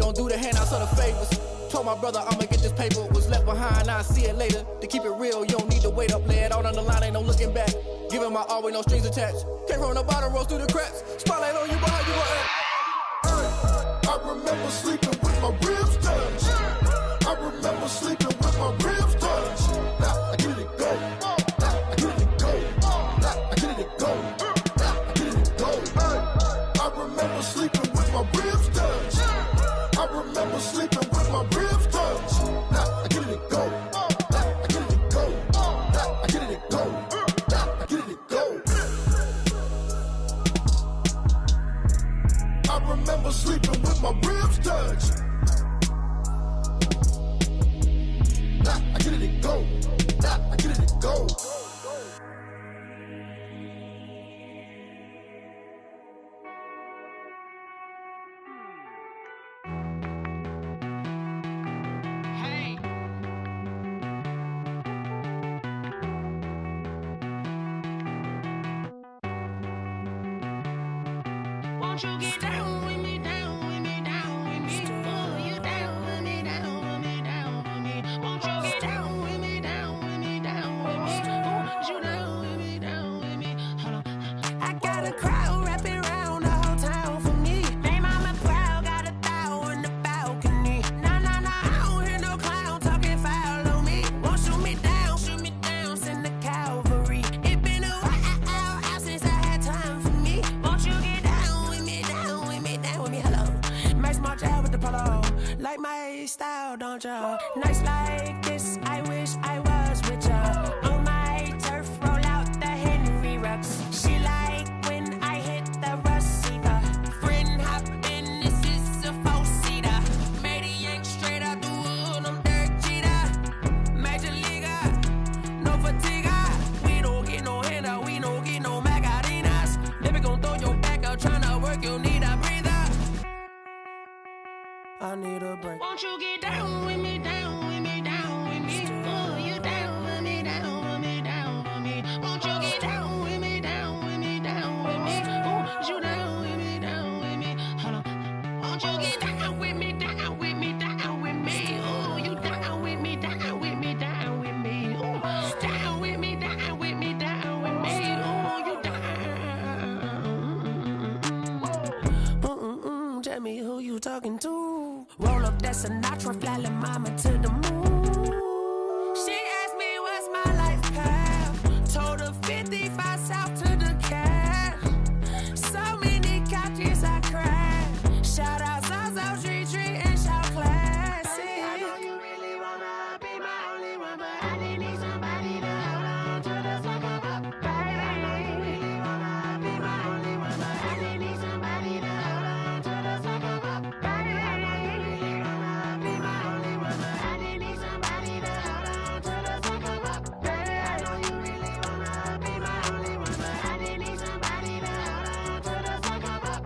don't do the handouts or the favors. Told my brother I'ma get this paper, was left behind, I'll see it later. To keep it real, you don't need to wait up, lay it out on the line, ain't no looking back. Giving my all with no strings attached. Came from the bottom, rose through the cracks. Spotlight on you, but how you gon' act? I remember sleeping with my ribs touched. I remember sleeping with my ribs touched. Now I get it go. Now I get it go. Now I get it go. Now I get it go. I remember sleeping with my ribs touched. I remember sleeping with my ribs touched. Now I get it go. Now I get it go. Now I get it go. Now I get it go. I remember sleeping with my ribs touched. Now I get it go. Now I get it go. Won't you get down with me, down with me, down with me? Oh, you down with me, down with me, down with me. Won't you get down with me, down with me, down with me? Oh, you down with me, down with me? Hold on. I got a crowd wrapping around the whole town for me. They mama proud, got a thou in the balcony. Nah, nah, nah, I don't hear no clown talking foul on me. Won't shoot me down, send the cavalry. It been a while since I had time for me. Won't you get down with me, down with me, down with me? Hello. Max March out with the polo. Like my style, don't ya? Nights like this, I wish I was with ya. On my turf, roll out the Henry Rux. She like when I hit the receiver. Friend hop in, this is a four-seater. Made a yank straight out the wood, I'm dirt cheater. Major leaguer, no fatigue. We don't get no handout, we don't get no magarinas. Never gon' throw your back out, tryna work, you need a breather. I need a break. Won't you get down with me, down with me, down with me? Oh, you down with me, down with me, down with me? Won't you get down with me, down with me, down with me? Oh, you down with me, down with me? Hold on. Won't you get down with me, down with me, down with me? Oh, you down with me, down with me, down with me? Oh, down with me, down with me, down with me? Oh, you down. Tell me who you talking to. Roll up that Sinatra, fly la mama to the moon. She asked me what's my life path. Told her 55 south to the cab. So many couches I cried. Shout out South Street and shout classy. I know you really wanna be my only one, but I didn't need somebody to hold on to the second up. Baby, I know you really wanna be my only one, but I didn't need somebody to hold on to the second up. Baby, I know you really wanna be my only one, but I didn't need somebody to hold on to the second up. Baby, I know you really wanna be my only one, but I didn't need somebody to hold on to the second up.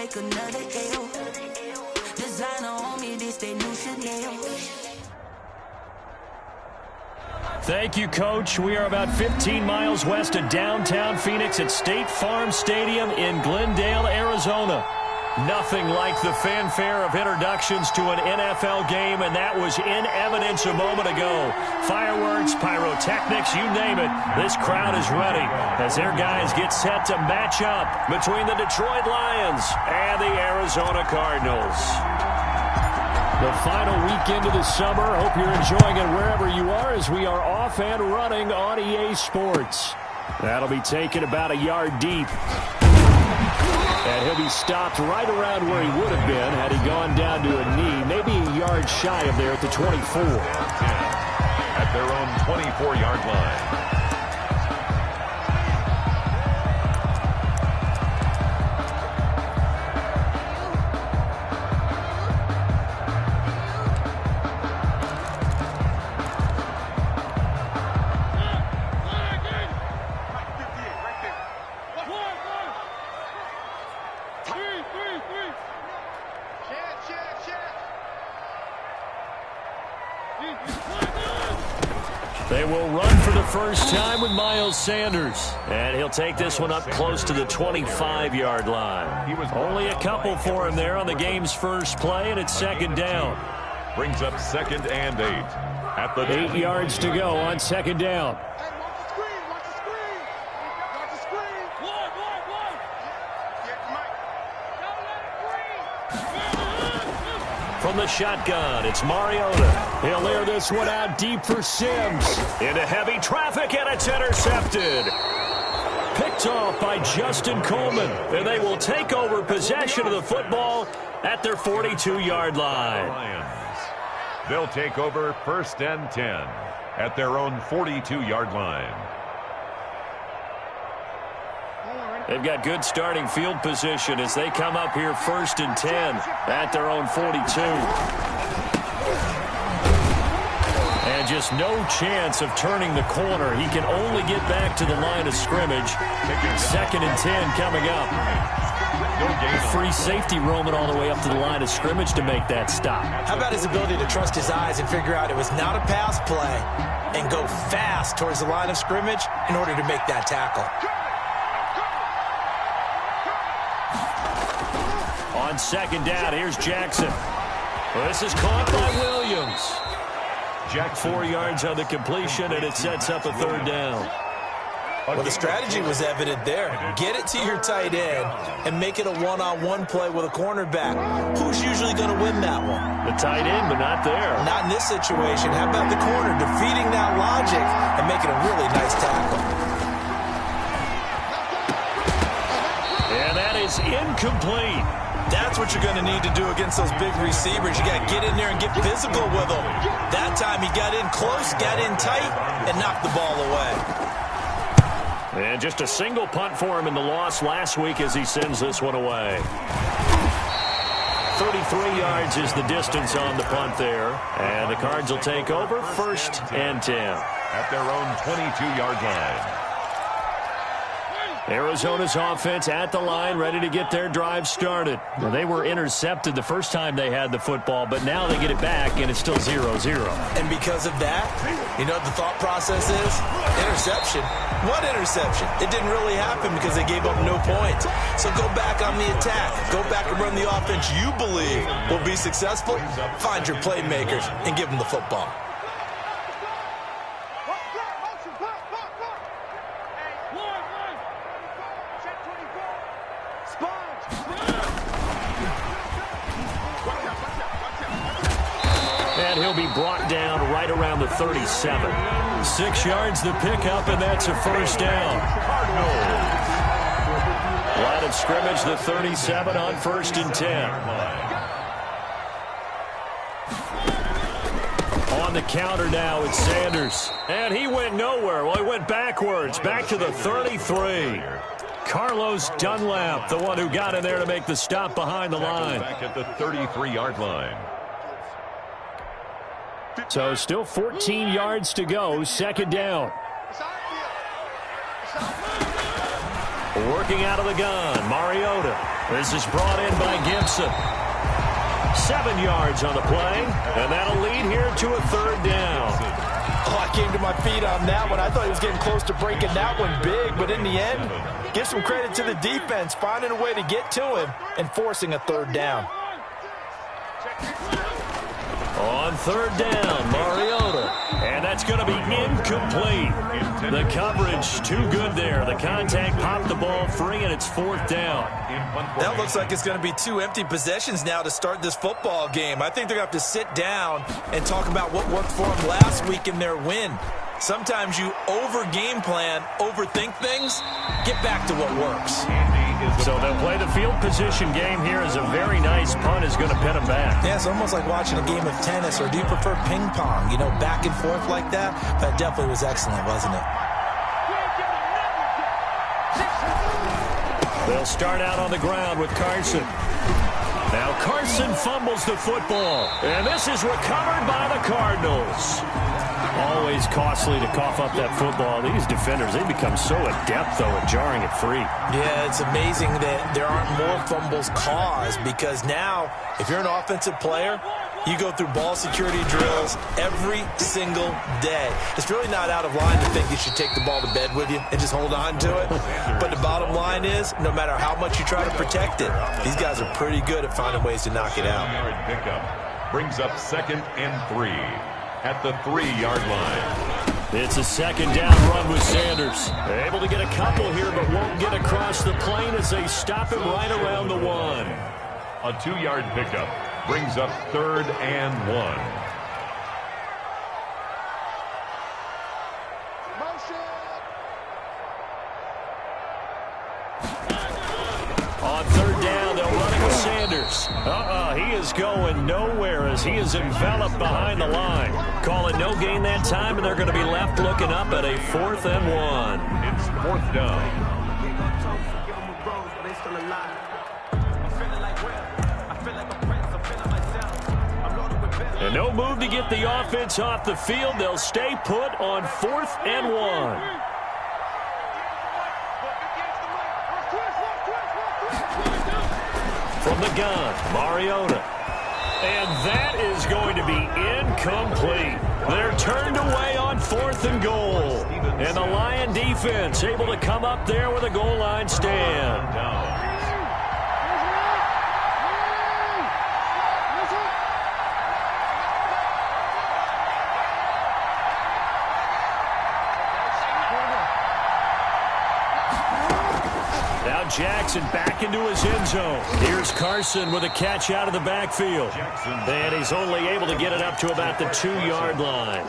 like another L. Designer on me, this they new Chanel. Thank you, Coach. We are about 15 miles west of downtown Phoenix at State Farm Stadium in Glendale, Arizona. Nothing like the fanfare of introductions to an NFL game, and that was in evidence a moment ago. Fireworks, pyrotechnics, you name it. This crowd is ready as their guys get set to match up between the Detroit Lions and the Arizona Cardinals. The final weekend of the summer. Hope you're enjoying it wherever you are as we are off and running on EA Sports. That'll be taken about a yard deep. And he'll be stopped right around where he would have been had he gone down to a knee, maybe a yard shy of there at the 24. At their own 24-yard line. They will run for the first time with Miles Sanders. And he'll take this one up close to the 25-yard line. Only a couple for him there on the game's first play, and it's second down. Brings up 2nd and 8. At the 8 yards to go on second down. From the shotgun, it's Mariota. He'll air this one out deep for Sims. Into heavy traffic, and it's intercepted. Picked off by Justin Coleman. And they will take over possession of the football at their 42-yard line. Lions. They'll take over 1st and 10 at their own 42-yard line. They've got good starting field position as they come up here 1st and 10 at their own 42. And just no chance of turning the corner. He can only get back to the line of scrimmage. 2nd and 10 coming up. Free safety roaming all the way up to the line of scrimmage to make that stop. How about his ability to trust his eyes and figure out it was not a pass play and go fast towards the line of scrimmage in order to make that tackle. On second down, here's Jackson. Well, this is caught by Williams. Jack 4 yards on the completion, and it sets up a 3rd down. Well, the strategy was evident there. Get it to your tight end and make it a one-on-one play with a cornerback. Who's usually going to win that one? The tight end, but not there. Not in this situation. How about the corner defeating that logic and making a really nice tackle? And that is incomplete. That's what you're going to need to do against those big receivers. You got to get in there and get physical with them. That time he got in close, got in tight, and knocked the ball away. And just a single punt for him in the loss last week as he sends this one away. 33 yards is the distance on the punt there. And the Cards will take over 1st and 10. At their own 22-yard line. Arizona's offense at the line, ready to get their drive started. Now, they were intercepted the first time they had the football, but now they get it back, and it's still 0-0. And because of that, you know what the thought process is? Interception. What interception? It didn't really happen because they gave up no points. So go back on the attack. Go back and run the offense you believe will be successful. Find your playmakers and give them the football. And he'll be brought down right around the 37. 6 yards the pickup, and that's a 1st down. Line of scrimmage, the 37 on 1st and 10. On the counter now, it's Sanders. And he went nowhere. Well, he went backwards, back to the 33. Carlos Dunlap, the one who got in there to make the stop behind the line. Back at the 33-yard line. So still 14 yards to go, 2nd down. Working out of the gun, Mariota. This is brought in by Gibson. 7 yards on the play, and that'll lead here to a 3rd down. Oh, I came to my feet on that one. I thought he was getting close to breaking that one big, but in the end, give some credit to the defense, finding a way to get to him and forcing a 3rd down. On 3rd down, Mariota. And that's going to be incomplete. The coverage too good there. The contact popped the ball free, and it's 4th down. That looks like it's going to be 2 empty possessions now to start this football game. I think they're going to have to sit down and talk about what worked for them last week in their win. Sometimes you over-game plan, overthink things, get back to what works. So they'll play the field position game here as a very nice punt is going to pin them back. Yeah, it's almost like watching a game of tennis, or do you prefer ping pong? You know, back and forth like that? That definitely was excellent, wasn't it? They'll start out on the ground with Carson. Now Carson fumbles the football, and this is recovered by the Cardinals. Always costly to cough up that football. These defenders, they become so adept, though, at jarring it free. Yeah, it's amazing that there aren't more fumbles caused, because now, if you're an offensive player, you go through ball security drills every single day. It's really not out of line to think you should take the ball to bed with you and just hold on to it. But the bottom line is, no matter how much you try to protect it, these guys are pretty good at finding ways to knock it out. Pickup brings up 2nd and 3 at the 3-yard line. It's a 2nd down run with Sanders. They're able to get a couple here, but won't get across the plane as they stop him right around the 1. A 2-yard pickup brings up 3rd and 1. On 3rd down, they'll run it with Sanders. He is going nowhere as he is enveloped behind the line. Call it no gain that time, and they're going to be left looking up at a 4th and 1. It's 4th down. And no move to get the offense off the field. They'll stay put on 4th and 1. From the gun, Mariota. And that is going to be incomplete. They're turned away on 4th and goal. And the Lion defense able to come up there with a goal line stand. Jackson back into his end zone. Here's Carson with a catch out of the backfield. And he's only able to get it up to about the 2-yard line.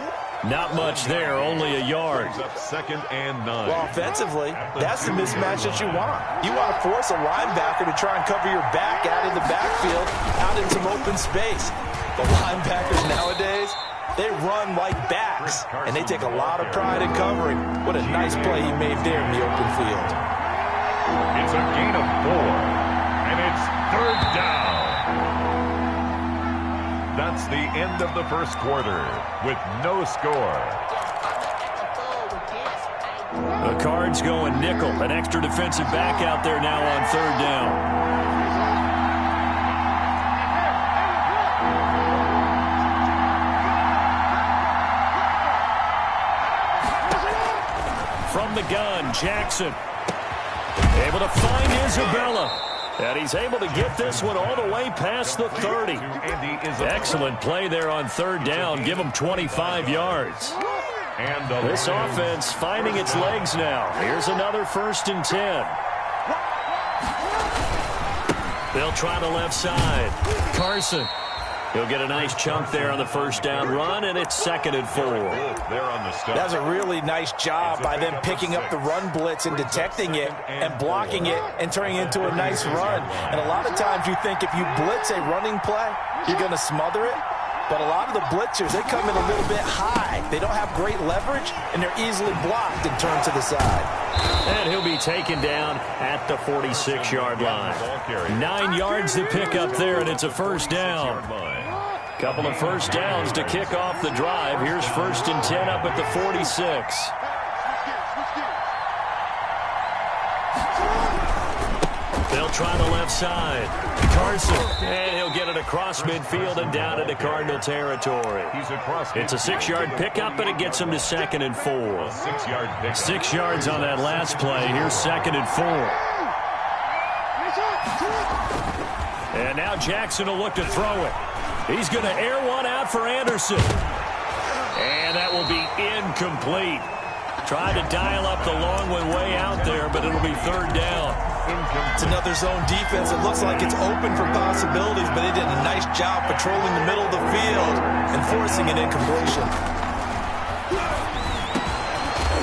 Not much there, only a yard. 2nd and 9. Well, offensively, that's the mismatch that you want. You want to force a linebacker to try and cover your back out of the backfield, out in some open space. The linebackers nowadays, they run like backs, and they take a lot of pride in covering. What a nice play he made there in the open field. It's a gain of 4, and it's 3rd down. That's the end of the first quarter with no score. The Cards going nickel. An extra defensive back out there now on 3rd down. From the gun, Jackson. Able to find Isabella. And he's able to get this one all the way past the 30. Excellent play there on 3rd down. Give him 25 yards. And this offense finding its legs now. Here's another 1st and 10. They'll try the left side. Carson. He'll get a nice chunk there on the 1st down run, and it's 2nd and 4. That's a really nice job by them picking up the run blitz and detecting it and blocking it and turning it into a nice run. And a lot of times you think if you blitz a running play, you're going to smother it. But a lot of the blitzers, they come in a little bit high. They don't have great leverage, and they're easily blocked and turned to the side. And he'll be taken down at the 46-yard line. 9 yards to pick up there, and it's a 1st down. Couple of 1st downs to kick off the drive. Here's 1st and 10 up at the 46. They'll try the left side. Carson, and he'll get it across midfield and down into Cardinal territory. It's a 6-yard pickup, and it gets him to 2nd and 4. 6-yard pickup. 6 yards on that last play. Here's 2nd and 4. And now Jackson will look to throw it. He's going to air one out for Anderson. And that will be incomplete. Tried to dial up the long one way out there, but it'll be 3rd down. It's another zone defense. It looks like it's open for possibilities, but they did a nice job patrolling the middle of the field and forcing an incompletion.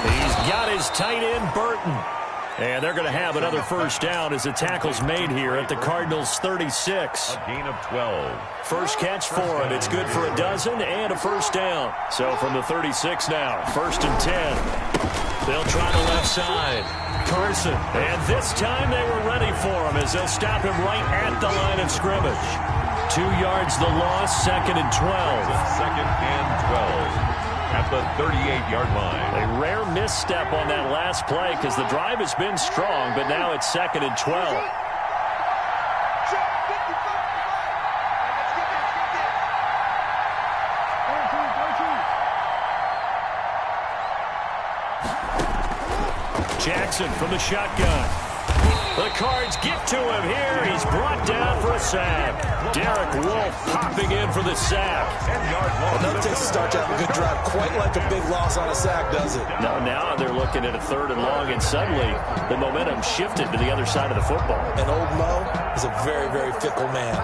He's got his tight end, Burton. And they're going to have another 1st down as the tackle's made here at the Cardinals' 36. A gain of 12. First catch for him. It's good for a dozen and a 1st down. So from the 36 now, 1st and 10. They'll try the left side. Carson. And this time they were ready for him as they'll stop him right at the line of scrimmage. 2 yards the loss, 2nd and 12. 2nd and 12. At the 38-yard line. A rare misstep on that last play because the drive has been strong, but now it's 2nd and 12. Jackson from the shotgun. The Cards get to him here. He's brought down for a sack. Derek Wolfe popping in for the sack. Another takes a start to have a good drive. Quite like a big loss on a sack, does it? No, now they're looking at a 3rd and long, and suddenly the momentum shifted to the other side of the football. And old Mo is a very, very fickle man.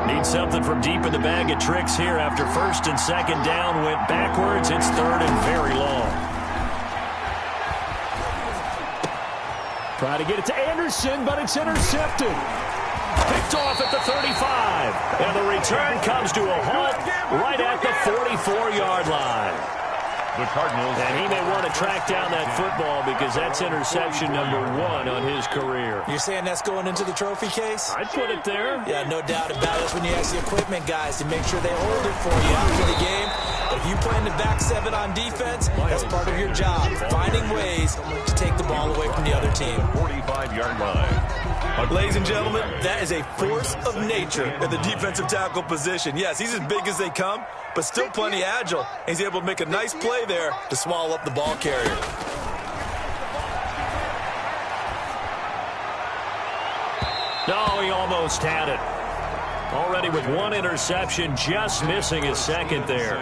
Need something from deep in the bag of tricks here after 1st and 2nd down went backwards. It's 3rd and very long. Try to get it to Anderson, but it's intercepted. Picked off at the 35. And the return comes to a halt right at the 44-yard line. The Cardinals. And he may want to track down that football because that's interception number 1 on his career. You're saying that's going into the trophy case? I'd put it there. Yeah, no doubt about it. That's when you ask the equipment guys to make sure they hold it for you after the game. But if you play in the back 7 on defense, that's part of your job, finding ways to take the ball away from the other team. 45-yard line. Ladies and gentlemen, that is a force of nature at the defensive tackle position. Yes, he's as big as they come, but still plenty agile. He's able to make a nice play there to swallow up the ball carrier. No, he almost had it. Already with 1 interception, just missing his 2nd there.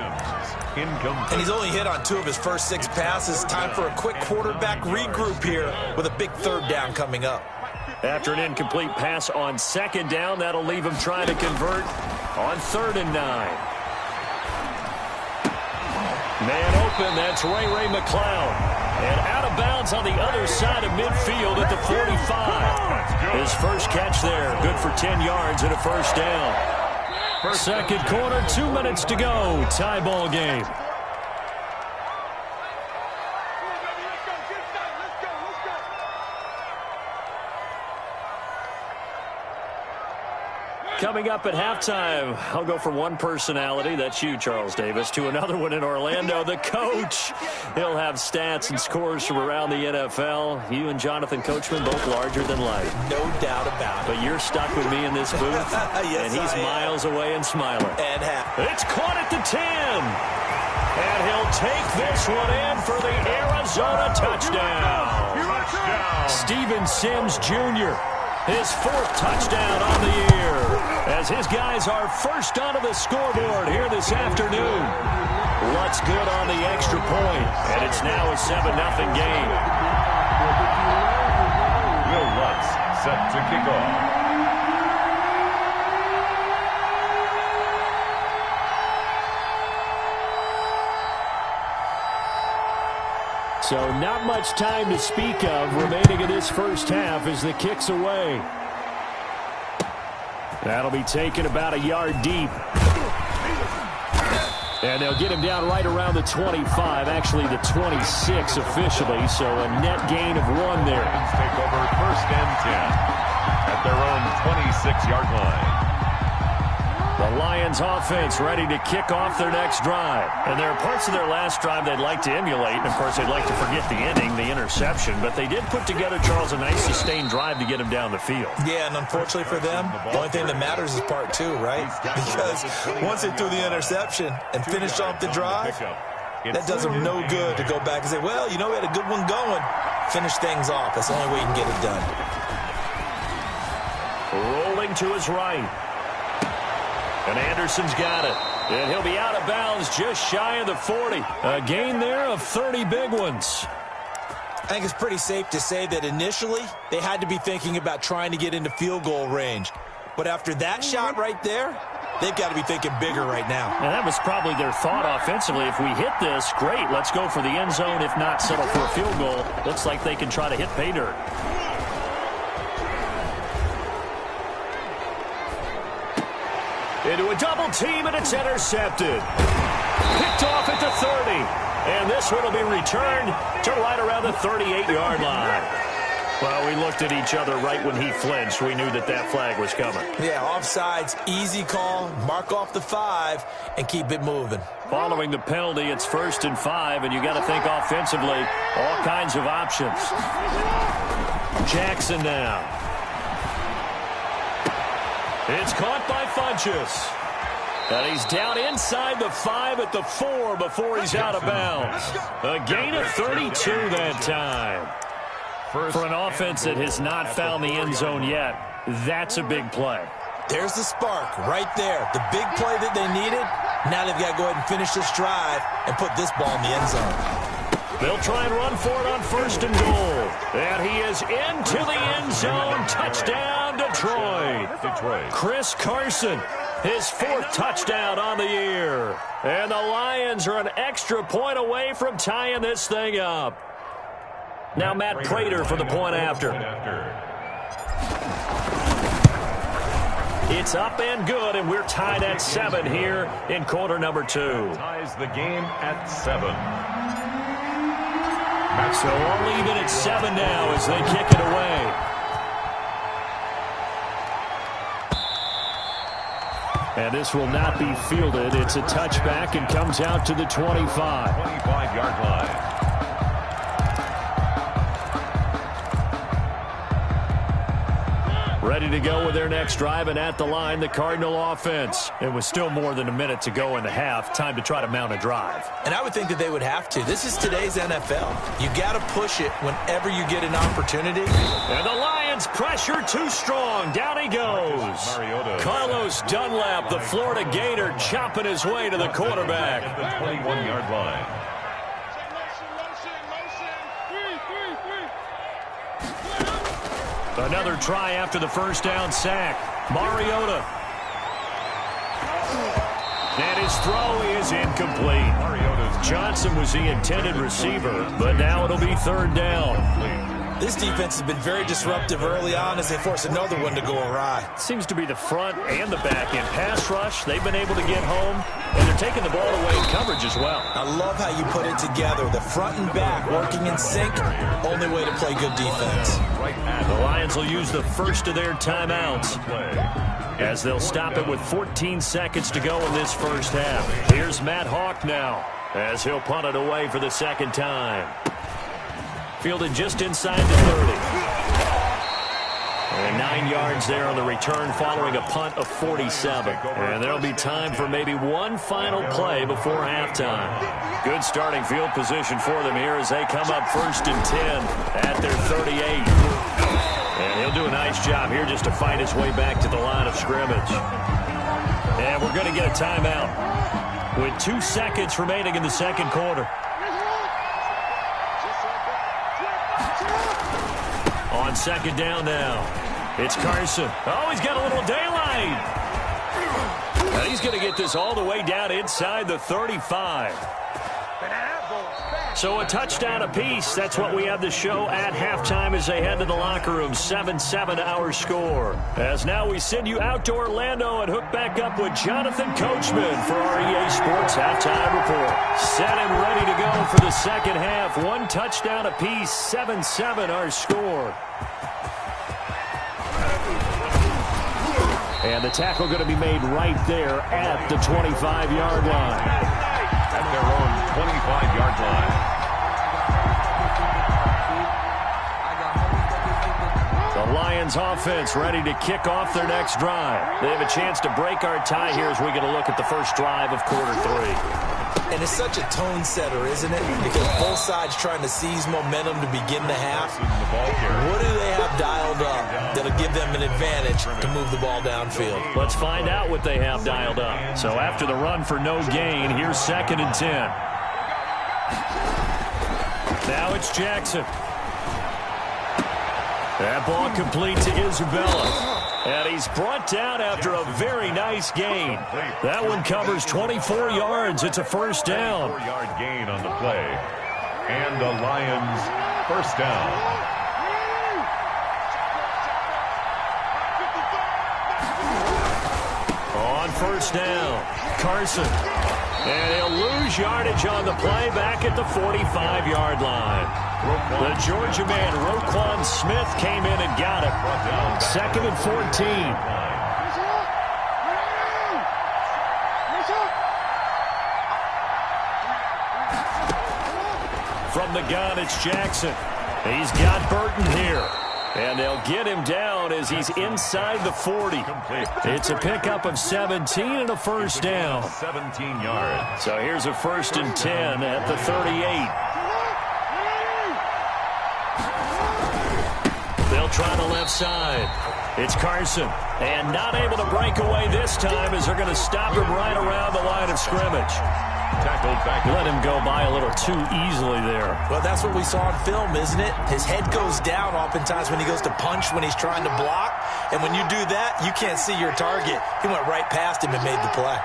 And he's only hit on 2 of his first 6 passes. Time for a quick quarterback regroup here with a big 3rd down coming up. After an incomplete pass on 2nd down, that'll leave him trying to convert on 3rd and 9. Man open, that's Ray McLeod. And out of bounds on the other side of midfield at the 45. His first catch there, good for 10 yards and a 1st down. 2nd quarter, 2 minutes to go. Tie ball game. Coming up at halftime, I'll go from one personality, that's you, Charles Davis, to another one in Orlando, the coach. He'll have stats and scores from around the NFL. You and Jonathan Coachman, both larger than life. No doubt about it. But you're stuck with me in this booth, yes, and he's miles away and smiling. And happy. It's caught at the 10. And he'll take this one in for the Arizona touchdown. Steven Sims Jr., his 4th touchdown on the year, as his guys are first onto the scoreboard here this afternoon. Lutz good on the extra point, and it's now a 7-0 game. Will Lutz set to kick off. So not much time to speak of remaining in this first half as the kick's away. That'll be taken about a yard deep. And they'll get him down right around the 25, actually the 26 officially, so a net gain of 1 there. Take over 1st and 10 at their own 26-yard line. The Lions offense ready to kick off their next drive. And there are parts of their last drive they'd like to emulate. And, of course, they'd like to forget the inning, the interception. But they did put together, Charles, a nice sustained drive to get him down the field. Yeah, and unfortunately for them, the only thing that matters is part two, right? Because once they threw the interception and finished off the drive, that does them no good to go back and say, well, you know, we had a good one going. Finish things off. That's the only way you can get it done. Rolling to his right. And Anderson's got it. And he'll be out of bounds just shy of the 40. A gain there of 30 big ones. I think it's pretty safe to say that initially they had to be thinking about trying to get into field goal range. But after that shot right there, they've got to be thinking bigger right now. And that was probably their thought offensively. If we hit this, great. Let's go for the end zone. If not, settle for a field goal. Looks like they can try to hit pay dirt. Into a double team, and it's intercepted. Picked off at the 30. And this one will be returned to right around the 38-yard line. Well, we looked at each other right when he flinched. We knew that that flag was coming. Yeah, offsides, easy call, mark off the 5, and keep it moving. Following the penalty, it's 1st and 5, and you got to think offensively, all kinds of options. Jackson now. It's caught by Funchess. And he's down inside the 5 at the 4 before he's out of bounds. A gain of 32 that time. For an offense that has not found the end zone yet, that's a big play. There's the spark right there. The big play that they needed. Now they've got to go ahead and finish this drive and put this ball in the end zone. They'll try and run for it on 1st and goal. And he is into the end zone. Touchdown, Detroit. Chris Carson, his 4th touchdown on the year. And the Lions are an extra point away from tying this thing up. Now Matt Prater for the point after. It's up and good, and we're tied at 7 here in quarter number 2. Ties the game at 7. So all even at 7 now as they kick it away. And this will not be fielded. It's a touchback and comes out to the 25. 25-yard line. Ready to go with their next drive, and at the line, the Cardinal offense. It was still more than a minute to go in the half. Time to try to mount a drive. And I would think that they would have to. This is today's NFL. You got to push it whenever you get an opportunity. And the Lions pressure too strong. Down he goes. Carlos Dunlap, the Florida Gator, chopping his way to the quarterback. At the 21-yard line. Another try after the first down sack. Mariota. And his throw is incomplete. Johnson was the intended receiver, but now it'll be 3rd down. This defense has been very disruptive early on as they force another one to go awry. Seems to be the front and the back end. Pass rush, they've been able to get home, and they're taking the ball away in coverage as well. I love how you put it together. The front and back working in sync, only way to play good defense. The Lions will use the first of their timeouts as they'll stop it with 14 seconds to go in this first half. Here's Matt Hawk now as he'll punt it away for the 2nd time. Fielded just inside the 30. And 9 yards there on the return following a punt of 47. And there'll be time for maybe one final play before halftime. Good starting field position for them here as they come up 1st and 10 at their 38. And he'll do a nice job here just to fight his way back to the line of scrimmage. And we're going to get a timeout with 2 seconds remaining in the 2nd quarter. On 2nd down now, it's Carson. Oh, he's got a little daylight. And he's going to get this all the way down inside the 35. So a touchdown apiece. That's what we have to show at halftime as they head to the locker room. 7-7 our score. As now we send you out to Orlando and hook back up with Jonathan Coachman for our EA Sports Halftime Report. Set and ready to go for the 2nd half. 1 touchdown apiece. 7-7 our score. And the tackle going to be made right there at the 25-yard line. At their own 25-yard line. The Lions offense ready to kick off their next drive. They have a chance to break our tie here as we get a look at the first drive of quarter 3. And it's such a tone setter, isn't it? Because both sides trying to seize momentum to begin the half. What do they have dialed up that'll give them an advantage to move the ball downfield? Let's find out what they have dialed up. So after the run for no gain, here's 2nd and 10. Now it's Jackson. That ball complete to Isabella. And he's brought down after a very nice gain. That one covers 24 yards. It's a first down. 4-yard gain on the play. And the Lions first down. On first down, Carson. And he'll lose yardage on the play back at the 45-yard line. The Georgia man, Roquan Smith, came in and got it. 2nd and 14. From the gun, it's Jackson. He's got Burton here. And they'll get him down as he's inside the 40. It's a pickup of 17 and a first down. 17 yards. So here's a 1st and 10 at the 38. They'll try the left side. It's Carson. And not able to break away this time as they're going to stop him right around the line of scrimmage. Tackled back. Let him go by a little too easily there. Well, that's what we saw on film, isn't it? His head goes down oftentimes when he goes to punch, when he's trying to block. And when you do that, you can't see your target. He went right past him and made the play.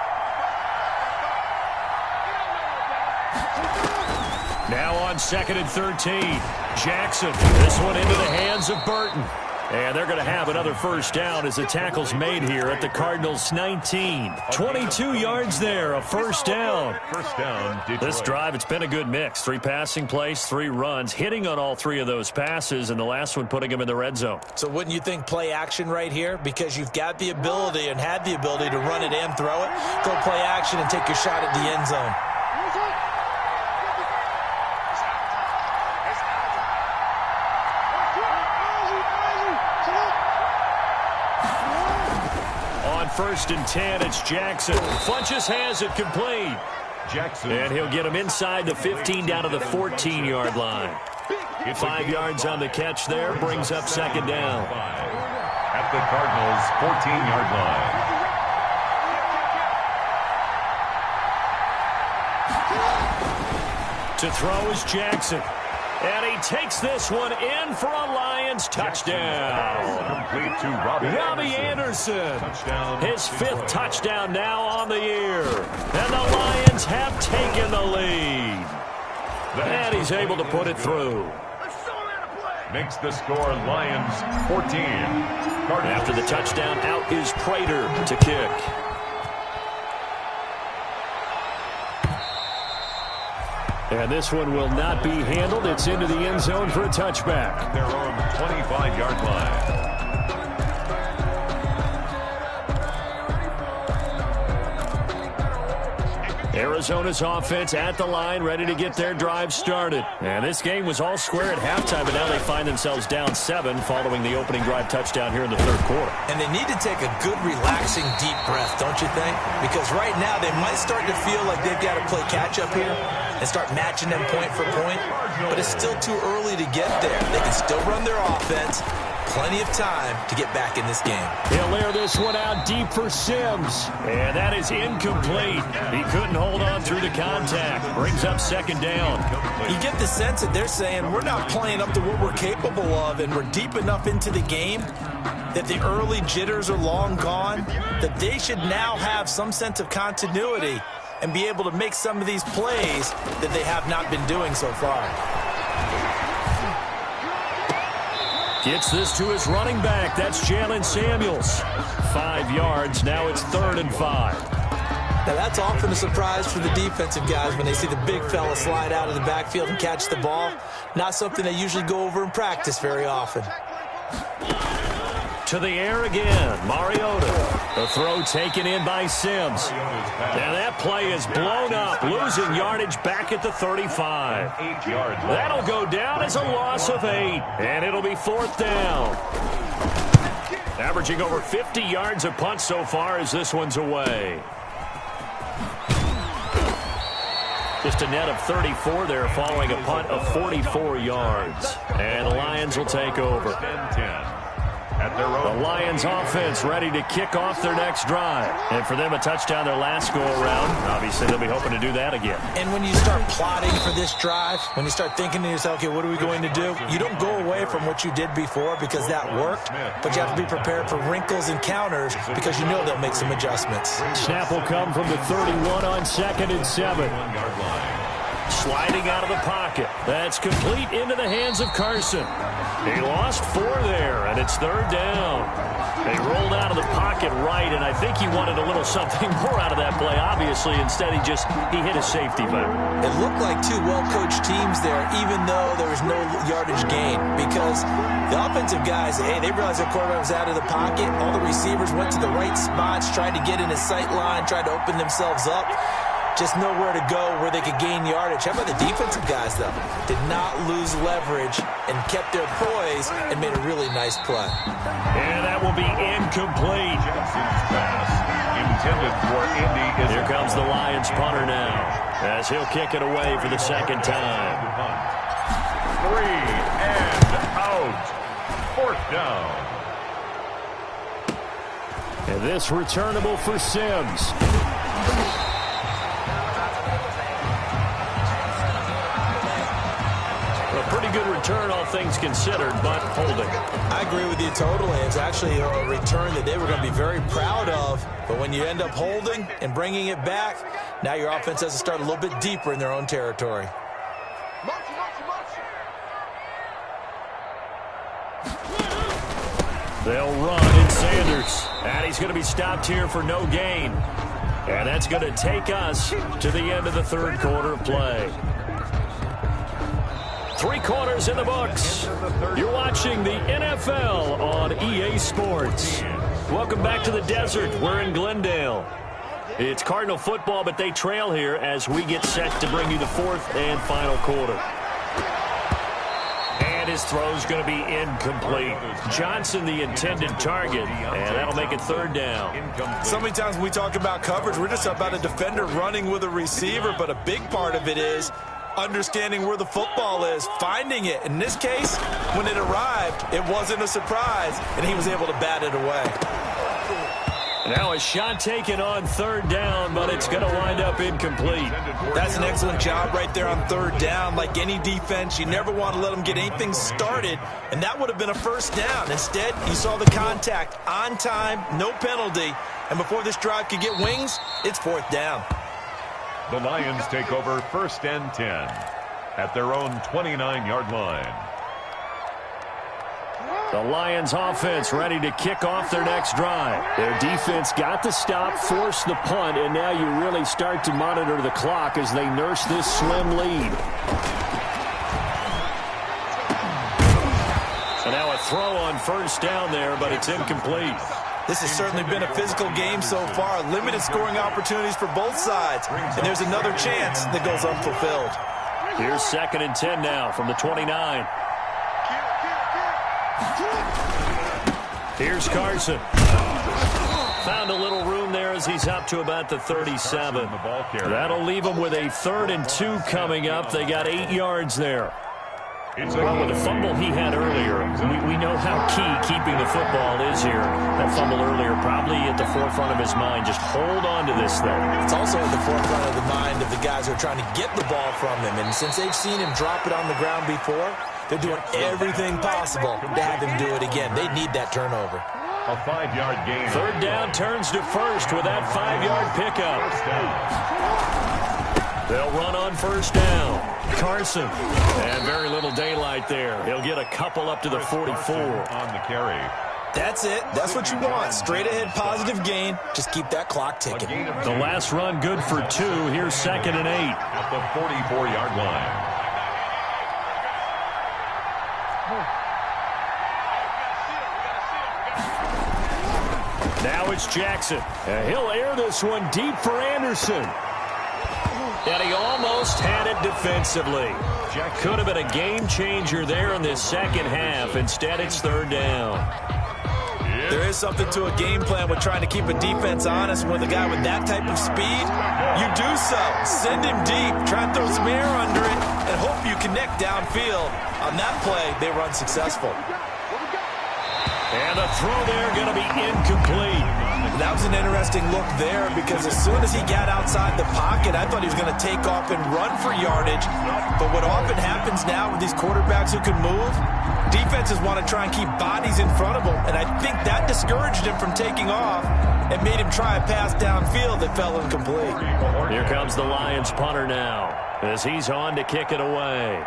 Now on 2nd and 13. Jackson. This one into the hands of Burton. And they're going to have another first down as the tackle's made here at the Cardinals' 19. 22 yards there, a first down. First down, Detroit. This drive, it's been a good mix. 3 passing plays, 3 runs, hitting on all 3 of those passes, and the last one putting them in the red zone. So wouldn't you think play action right here? Because you've got the ability and had the ability to run it and throw it. Go play action and take your shot at the end zone. First and 10, it's Jackson. Funches has it complete. Jackson. And he'll get him inside the 15 down to the 14-yard line. 5 yards on the catch there, brings up 2nd down. At the Cardinals' 14-yard line. To throw is Jackson. And he takes this one in for a Lions touchdown. Complete to Robbie Anderson. Touchdown. His 5th touchdown now on the year. And the Lions have taken the lead. And he's able to put it through. Makes the score Lions 14. After the touchdown, out is Prater to kick. And this one will not be handled. It's into the end zone for a touchback. Their own 25-yard line. Arizona's offense at the line, ready to get their drive started. And this game was all square at halftime, but now they find themselves down 7 following the opening drive touchdown here in the 3rd quarter. And they need to take a good, relaxing, deep breath, don't you think? Because right now they might start to feel like they've got to play catch-up here and start matching them point for point. But it's still too early to get there. They can still run their offense. Plenty of time to get back in this game. He'll air this one out deep for Sims. And that is incomplete. He couldn't hold on through the contact. Brings up 2nd down. You get the sense that they're saying we're not playing up to what we're capable of, and we're deep enough into the game that the early jitters are long gone, that they should now have some sense of continuity and be able to make some of these plays that they have not been doing so far. Gets this to his running back. That's Jalen Samuels. 5 yards. Now it's 3rd and 5. Now that's often a surprise for the defensive guys when they see the big fella slide out of the backfield and catch the ball. Not something they usually go over in practice very often. To the air again. Mariota. The throw taken in by Sims. And that play is blown up, losing yardage back at the 35. That'll go down as a loss of 8, and it'll be 4th down. Averaging over 50 yards a punt so far as this one's away. Just a net of 34 there following a punt of 44 yards. And the Lions will take over. The Lions offense ready to kick off their next drive. And for them, a touchdown their last go-around. Obviously, they'll be hoping to do that again. And when you start plotting for this drive, when you start thinking to yourself, okay, what are we going to do? You don't go away from what you did before because that worked, but you have to be prepared for wrinkles and counters because you know they'll make some adjustments. Snap will come from the 31 on 2nd and 7. Sliding out of the pocket. That's complete into the hands of Carson. He lost 4 there, and it's 3rd down. They rolled out of the pocket right, and I think he wanted a little something more out of that play, obviously. Instead, he hit a safety back. It looked like 2 well-coached teams there, even though there was no yardage gain, because the offensive guys, hey, they realized their quarterback was out of the pocket. All the receivers went to the right spots, tried to get in his sight line, tried to open themselves up. Just nowhere to go where they could gain yardage. How about the defensive guys, though? Did not lose leverage and kept their poise and made a really nice play. And that will be incomplete. Intended for Indy. Here comes the Lions punter now as he'll kick it away for the 2nd time. 3 and out. 4th down. And this returnable for Sims. Pretty good return, all things considered, but holding. I agree with you totally. It's actually a return that they were going to be very proud of. But when you end up holding and bringing it back, now your offense has to start a little bit deeper in their own territory. They'll run in Sanders. And he's going to be stopped here for no gain. And that's going to take us to the end of the 3rd quarter of play. 3 quarters in the books. You're watching the NFL on EA Sports. Welcome back to the desert. We're in Glendale. It's Cardinal football, but they trail here as we get set to bring you the 4th and final quarter. And his throw's going to be incomplete. Johnson, the intended target, and that'll make it 3rd down. So many times when we talk about coverage, we're just about a defender running with a receiver, but a big part of it is understanding where the football is, finding it. In this case, when it arrived, it wasn't a surprise, and he was able to bat it away. Now a shot taken on 3rd down, but it's going to wind up incomplete. That's an excellent job right there on 3rd down. Like any defense, you never want to let them get anything started, and that would have been a 1st down. Instead, you saw the contact on time, no penalty, and before this drive could get wings, it's 4th down. The Lions take over 1st and 10 at their own 29-yard line. The Lions offense ready to kick off their next drive. Their defense got the stop, forced the punt, and now you really start to monitor the clock as they nurse this slim lead. So now a throw on 1st down there, but it's incomplete. This has certainly been a physical game so far. Limited scoring opportunities for both sides. And there's another chance that goes unfulfilled. Here's 2nd and 10 now from the 29. Here's Carson. Found a little room there as he's up to about the 37. That'll leave him with a 3rd and 2 coming up. They got 8 yards there. Well, with the fumble he had earlier, we know how key keeping the football is here. That fumble earlier probably at the forefront of his mind. Just hold on to this thing. It's also at the forefront of the mind of the guys who are trying to get the ball from him. And since they've seen him drop it on the ground before, they're doing everything possible to have him do it again. They need that turnover. A 5-yard gain. 3rd down turns to 1st with that 5-yard pickup. They'll run on 1st down. Carson. And very little daylight there. He'll get a couple up to the 44. On the carry. That's it. That's what you want. Straight ahead positive gain. Just keep that clock ticking. The last run good for 2. Here's 2nd and 8. At the 44-yard line. Now it's Jackson. He'll air this one deep for Anderson. And he almost had it defensively. Could have been a game changer there in this second half. Instead, it's third down. There is something to a game plan with trying to keep a defense honest. With a guy with that type of speed, you do so. Send him deep. Try and throw some air under it and hope you connect downfield. On that play, they run successful. And a throw there going to be incomplete. That was an interesting look there because as soon as he got outside the pocket, I thought he was going to take off and run for yardage. But what often happens now with these quarterbacks who can move, defenses want to try and keep bodies in front of them. And I think that discouraged him from taking off and made him try a pass downfield that fell incomplete. Here comes the Lions punter now as he's on to kick it away.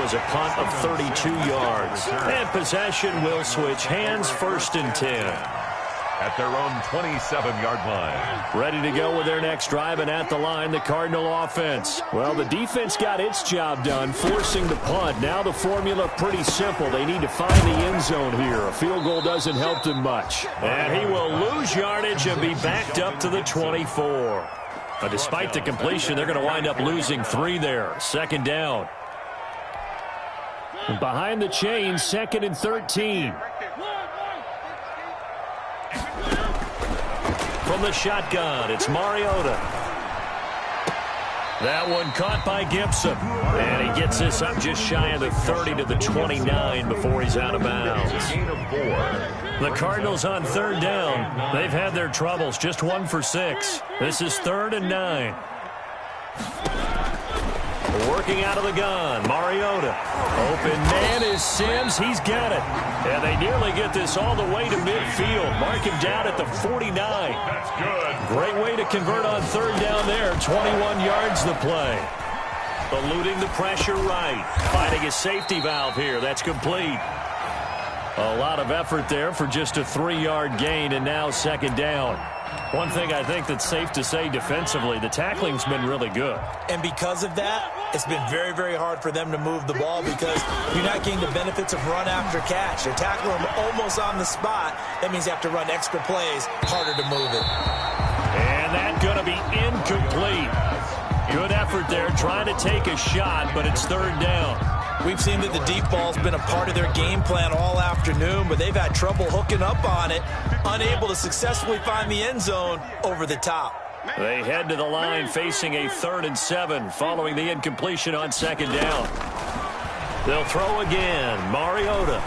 A punt of 32 yards. And possession will switch hands, 1st and 10. At their own 27-yard line. Ready to go with their next drive, and at the line, the Cardinal offense. Well, the defense got its job done, forcing the punt. Now the formula pretty simple. They need to find the end zone here. A field goal doesn't help them much. And he will lose yardage and be backed up to the 24. But despite the completion, they're going to wind up losing 3 there. 2nd down. Behind the chains, 2nd and 13. From the shotgun, it's Mariota. That one caught by Gibson. And he gets this up just shy of the 30 to the 29 before he's out of bounds. The Cardinals on 3rd down. They've had their troubles, just 1 for 6. This is 3rd and 9. Working out of the gun, Mariota. Open man is Sims. He's got it. And they nearly get this all the way to midfield. Mark him down at the 49. That's good. Great way to convert on 3rd down there. 21 yards the play. Eluding the pressure right. Finding a safety valve here. That's complete. A lot of effort there for just a 3-yard gain, and now 2nd down. One thing I think that's safe to say defensively, the tackling's been really good. And because of that, it's been very, very hard for them to move the ball because you're not getting the benefits of run after catch. They're tackling them almost on the spot. That means you have to run extra plays, harder to move it. And that's going to be incomplete. Good effort there, trying to take a shot, but it's 3rd down. We've seen that the deep ball's been a part of their game plan all afternoon, but they've had trouble hooking up on it, unable to successfully find the end zone over the top. They head to the line facing a 3rd and 7 following the incompletion on 2nd down. They'll throw again. Mariota.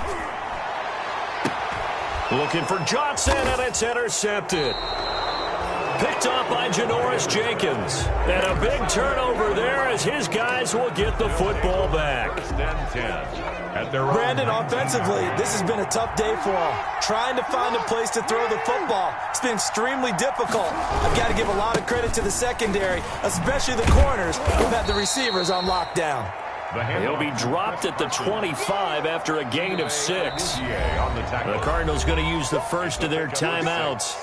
Looking for Johnson, and it's intercepted. Picked off by Janoris Jenkins. And a big turnover there as his guys will get the football back. 1st and 10. At their Brandon, offensively, this has been a tough day for him. Trying to find a place to throw the football. It's been extremely difficult. I've got to give a lot of credit to the secondary, especially the corners who've had the receivers on lockdown. He'll be dropped at the 25 after a gain of 6. The Cardinals going to use the first of their timeouts.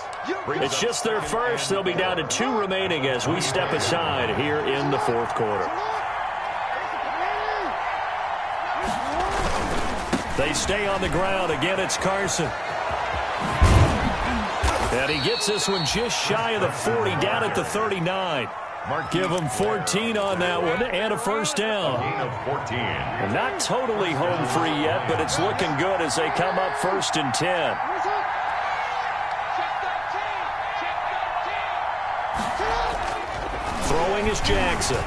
It's just their first. They'll be down to 2 remaining as we step aside here in the 4th quarter. They stay on the ground. Again, it's Carson. And he gets this one just shy of the 40, down at the 39. Give him 14 on that one and a 1st down. And not totally home free yet, but it's looking good as they come up 1st and 10. Throwing is Jackson.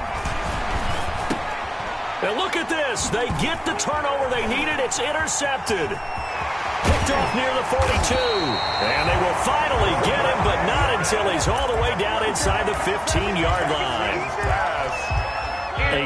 And look at this. They get the turnover they needed. It's intercepted. Picked off near the 42. And they will finally get him, but not until he's all the way down inside the 15-yard line.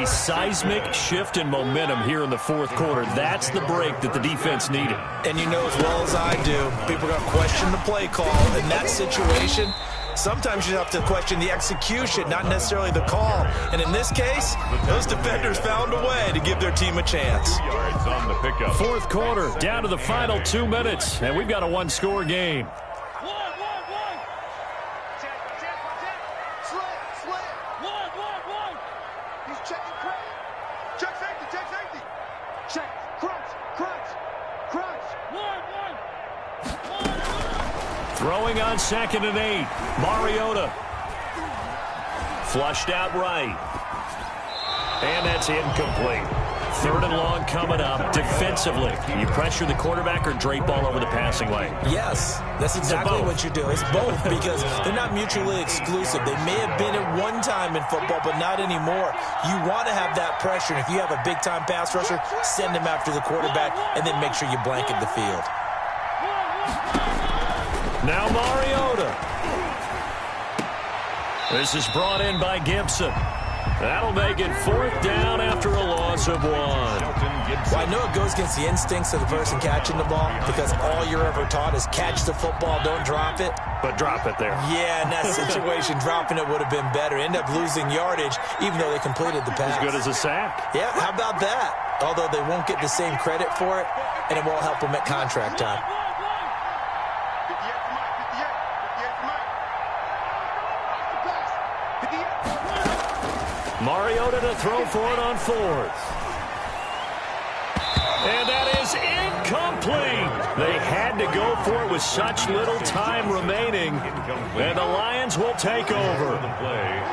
A seismic shift in momentum here in the 4th quarter. That's the break that the defense needed. And you know as well as I do, people are going to question the play call. In that situation, Sometimes you have to question the execution, not necessarily the call. And in this case, those defenders found a way to give their team a chance. 2 yards on the pickup. Fourth quarter, down to the final 2 minutes, and we've got a one-score game. Throwing on 2nd and 8. Mariota. Flushed out right. And that's incomplete. 3rd and long coming up. Defensively, you pressure the quarterback or drape all over the passing lane? Yes, that's exactly what you do. It's both because they're not mutually exclusive. They may have been at one time in football, but not anymore. You want to have that pressure. And if you have a big-time pass rusher, send him after the quarterback and then make sure you blanket the field. Now Mariota. This is brought in by Gibson. That'll make it 4th down after a loss of 1. Well, I know it goes against the instincts of the person catching the ball because all you're ever taught is catch the football, don't drop it. But drop it there. Yeah, in that situation, dropping it would have been better. End up losing yardage even though they completed the pass. As good as a sack. Yeah, how about that? Although they won't get the same credit for it, and it won't help them at contract time. Mariota to throw for it on 4th. And that is incomplete. They had to go for it with such little time remaining. And the Lions will take over.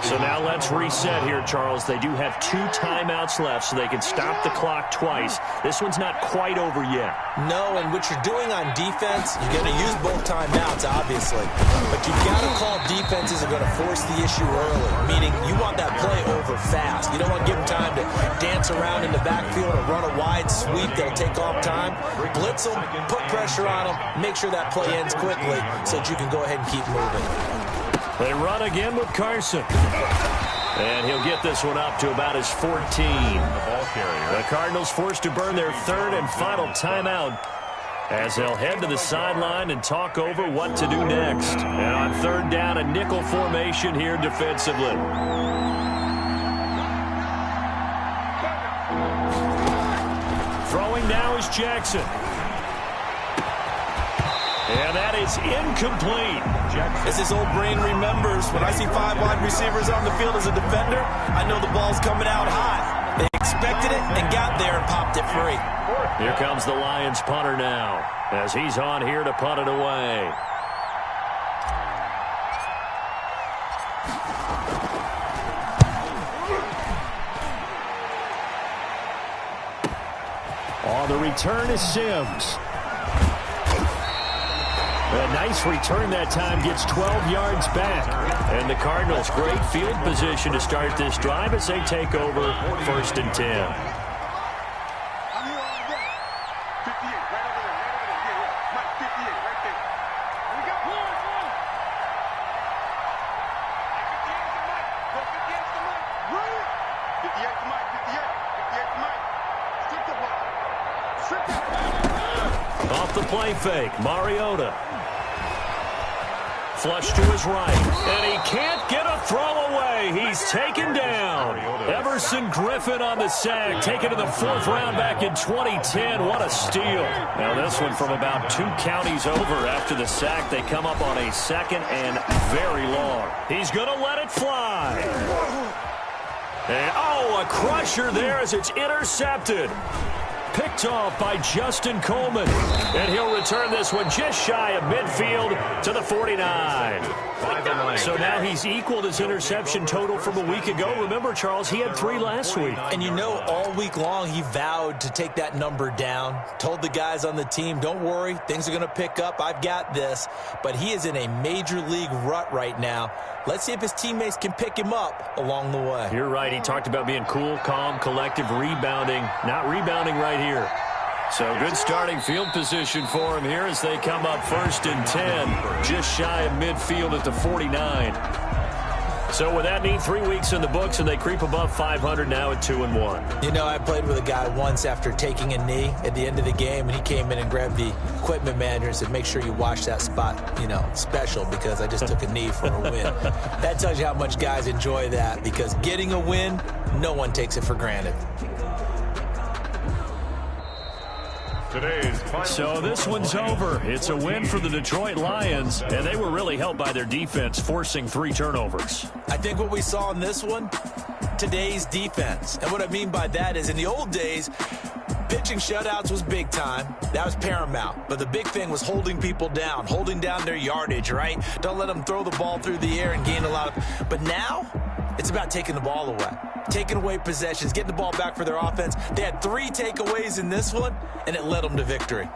So now let's reset here, Charles. They do have 2 timeouts left, so they can stop the clock twice. This one's not quite over yet. No, and what you're doing on defense, you're going to use both timeouts, obviously. But you've got to call defenses are going to force the issue early, meaning you want that play over fast. You don't want to give them time to dance around in the backfield or run a wide sweep that'll take off time. Blitz them, put pressure on them, make sure that play ends quickly so that you can go ahead and keep moving. They run again with Carson. And he'll get this one up to about his 14. The Cardinals forced to burn their 3rd and final timeout as they'll head to the sideline and talk over what to do next. And on 3rd down, a nickel formation here defensively. Throwing now is Jackson. And that is incomplete. As his old brain remembers, when I see 5 wide receivers on the field as a defender, I know the ball's coming out high. They expected it and got there and popped it free. Here comes the Lions punter now as he's on here to punt it away. On the return is Sims. A nice return that time, gets 12 yards back. And the Cardinals, great field position to start this drive as they take over 1st and 10. Off the play fake, Mariota. Flush to his right, and he can't get a throw away. He's taken down. Everson Griffin on the sack, taken to the 4th round back in 2010. What a steal. Now this one from about 2 counties over after the sack. They come up on a 2nd and very long. He's going to let it fly. And, a crusher there as it's intercepted. Picked off by Justin Coleman. And he'll return this one just shy of midfield to the 49. So now he's equaled his interception total from a week ago. Remember, Charles, he had 3 last week. And you know, all week long he vowed to take that number down. Told the guys on the team, don't worry, things are going to pick up. I've got this. But he is in a major league rut right now. Let's see if his teammates can pick him up along the way. You're right. He talked about being cool, calm, collective, rebounding. Not rebounding right here. So good starting field position for him here as they come up 1st and 10. Just shy of midfield at the 49. So with that neat 3 weeks in the books, and they creep above 500 now at 2-1. You know, I played with a guy once after taking a knee at the end of the game, and he came in and grabbed the equipment manager and said, make sure you watch that spot, special, because I just took a knee for a win. That tells you how much guys enjoy that, because getting a win, no one takes it for granted. So this one's over. It's a win for the Detroit Lions, and they were really helped by their defense, forcing 3 turnovers. I think what we saw in this one, today's defense. And what I mean by that is in the old days, pitching shutouts was big time. That was paramount. But the big thing was holding people down, holding down their yardage, right? Don't let them throw the ball through the air and gain a lot of... But now, it's about taking the ball away. Taking away possessions, getting the ball back for their offense. They had 3 takeaways in this one, and it led them to victory.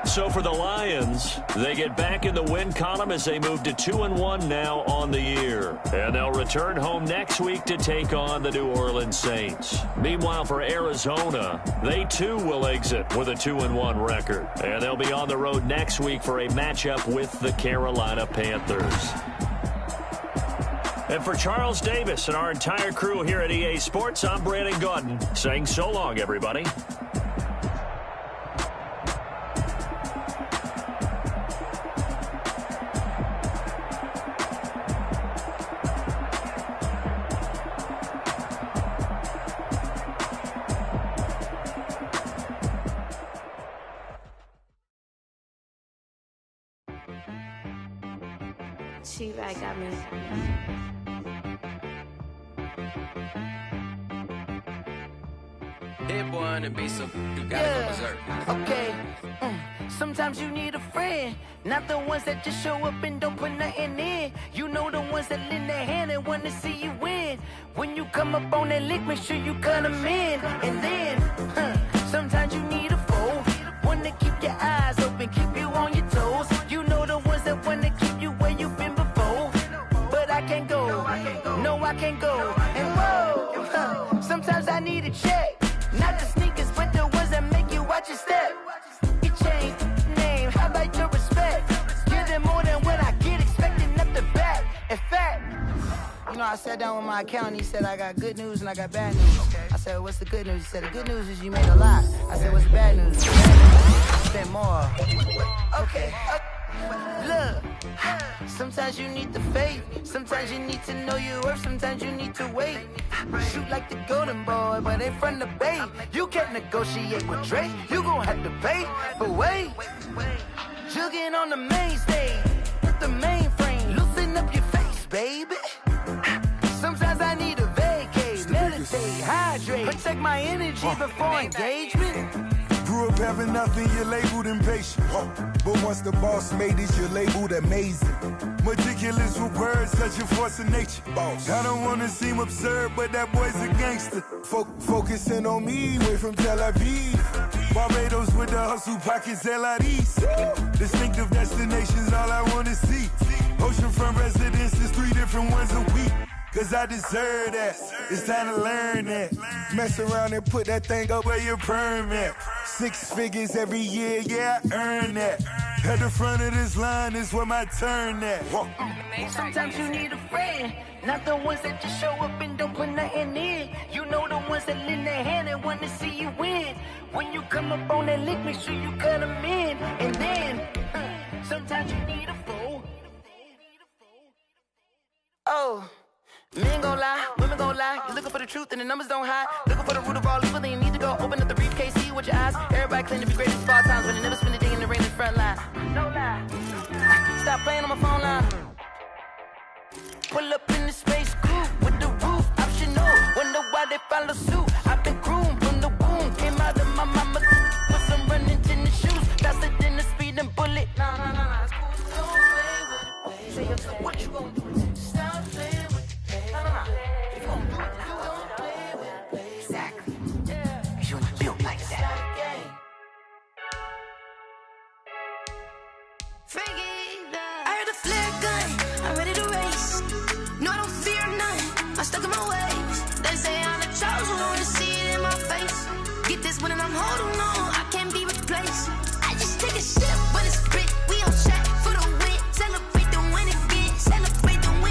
So for the Lions, they get back in the win column as they move to 2-1 now on the year. And they'll return home next week to take on the New Orleans Saints. Meanwhile, for Arizona, they too will exit with a 2-1 record. And they'll be on the road next week for a matchup with the Carolina Panthers. And for Charles Davis and our entire crew here at EA Sports, I'm Brandon Gaudin saying so long, everybody. T-Rag got me. Hit one and be some, you gotta go berserk. Okay. Sometimes you need a friend, not the ones that just show up and don't put nothing in. You know the ones that lend their hand and want to see you win. When you come up on that lick, make sure you cut them in. And then, sometimes you need a foe, one to keep your eyes open, keep you on your toes. You know the ones that want to keep you where you've been before. But I can't go, no I can't go. And whoa, sometimes I need a check. Not the sneakers, but the ones that make you watch your step. You change name, how about your respect? Give them more than what I get, expecting up the back. In fact, I sat down with my accountant. He said, I got good news and I got bad news. I said, what's the good news? He said, the good news is you made a lot. I said, what's the bad news? The bad news is you spent more. Okay. Look, sometimes you need the faith. Sometimes you need to know your worth. Sometimes you need to wait. Shoot like the golden boy, but ain't from the bay. You can't negotiate with Drake. You gon' have to pay. But wait, jugging on the main stage with the mainframe. Loosen up your face, baby. Sometimes I need a vacate, meditate, hydrate, protect my energy before engagement. Grew up having nothing, you're labeled impatient. But once the boss made it, you're labeled amazing. Meticulous with words, such a force of nature. I don't wanna seem absurd, but that boy's a gangster. Focusing on me, way from Tel Aviv. Barbados with the hustle pockets, LIDs. Distinctive destinations, all I wanna see. Oceanfront residences, 3 different ones a week. Cause I deserve that, it's time to learn that. Mess around and put that thing up where your permit. 6 figures every year, yeah, I earn that. At the front of this line is where my turn at. Sometimes you need a friend, not the ones that just show up and don't put nothing in. You know the ones that lend their hand and want to see you win. When you come up on that lick, make sure you cut them in. And then, sometimes you need a foe. Oh. Men gon' lie, women gon' lie. You're looking for the truth and the numbers don't hide. Looking for the root of all evil, then you need to go open up the briefcase, see with your eyes. Everybody claim to be great at all times, but they never spend a day in the rain in the front line. No lie. Stop playing on my phone line. Pull up in the space coupe with the roof optional. Wonder why they follow suit. I've been groomed from the womb. Came out of my mama with some running tennis shoes. Faster than the speeding bullet. Nah. Say what you gon' do? Stop playing. If you gon' do it, you gon' play with it. Exactly. You ain't built like that. I heard a flare gun, I'm ready to race. No, I don't fear none, I'm stuck in my ways. They say I'm the chosen one, to see it in my face. Get this one and I'm holding on, I can't be replaced. I just take a sip, but it's spit, we on track for the win. Celebrate the win again, celebrate the win.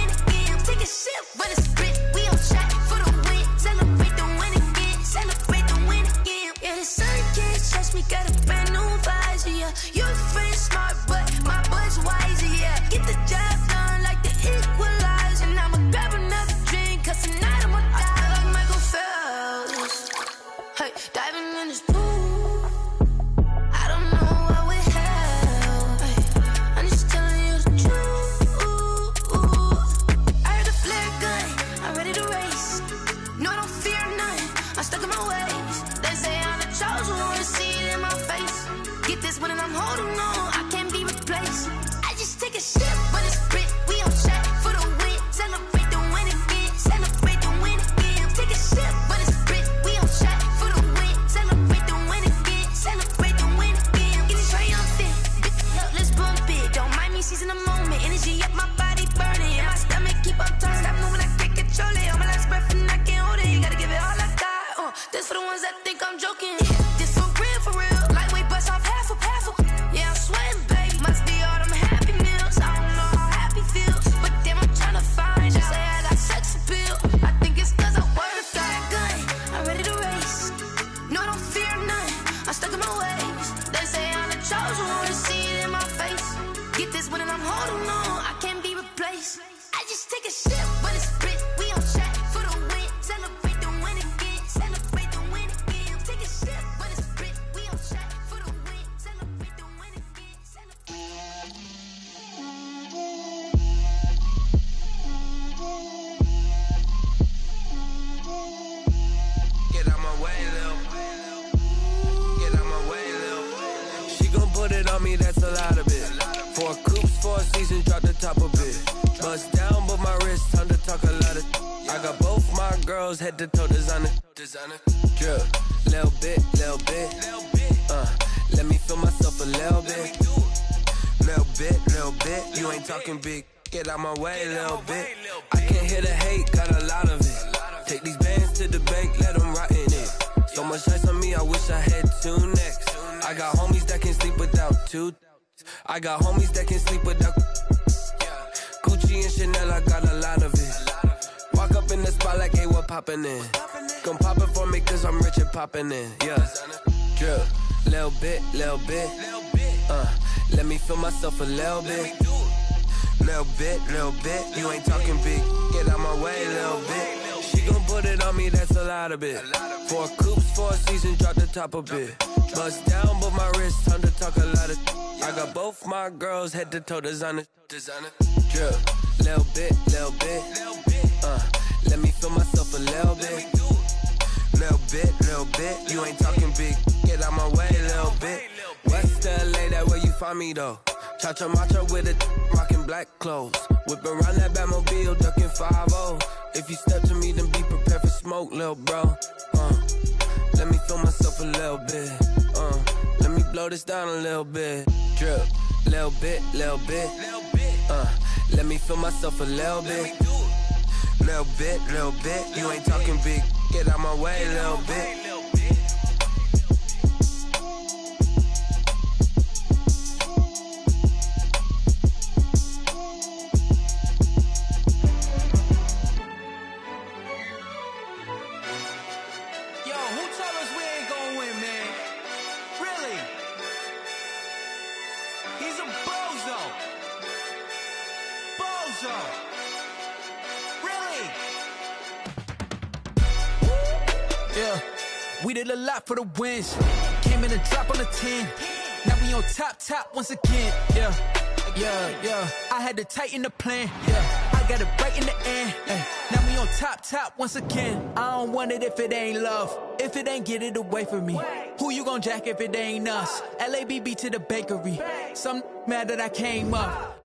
a lot of it. 4 coops, 4 seasons, drop the top a bit. Bust down, but my wrist, time to talk a lot of. I got both my girls head to toe designer. Drip, little bit. Let me feel myself a little bit. Little bit. You ain't talking big. Get out my way, little bit. I can't hear the hate, got a lot of it. Take these bands to the bank, let them rot in it. So much ice on me, I wish I had 2 necks. I got homies that can sleep without 2. I got homies that can sleep without. Gucci and Chanel, I got a lot of it. Walk up in the spot like, hey, what poppin' in? Come pop it for me, cause I'm rich and poppin' in. Yeah. Drip, little bit. Let me feel myself a little bit. Little bit. You ain't talking big. Get out my way, little bit. She gon' put it on me, that's a lot of it. 4 coops, 4 seasons, drop the top a bit. Bust down, but my wrist, time to talk a lot of. I got both my girls head to toe designer. Drip, little bit. Let me feel myself a little bit. Little bit. You ain't talking big. Get out my way, little bit. West LA, that where you find me though. Cha-cha matcha with a rockin' black clothes. Whip around that Batmobile, duckin' 5-0. If you step to me, then be prepared for smoke, lil' bro. Let me feel myself a little bit. Let me blow this down a little bit. Drip, little bit. Let me feel myself a little bit. Little bit. You ain't talking big. Get out my way, little bit. We did a lot for the wins. Came in and drop on the 10. Now we on top once again. Yeah. I had to tighten the plan. Yeah. I got it right in the end. Now we on top once again. I don't want it if it ain't love. If it ain't, get it away from me. Who you gon' jack if it ain't us? LABB to the bakery. Some mad that I came up.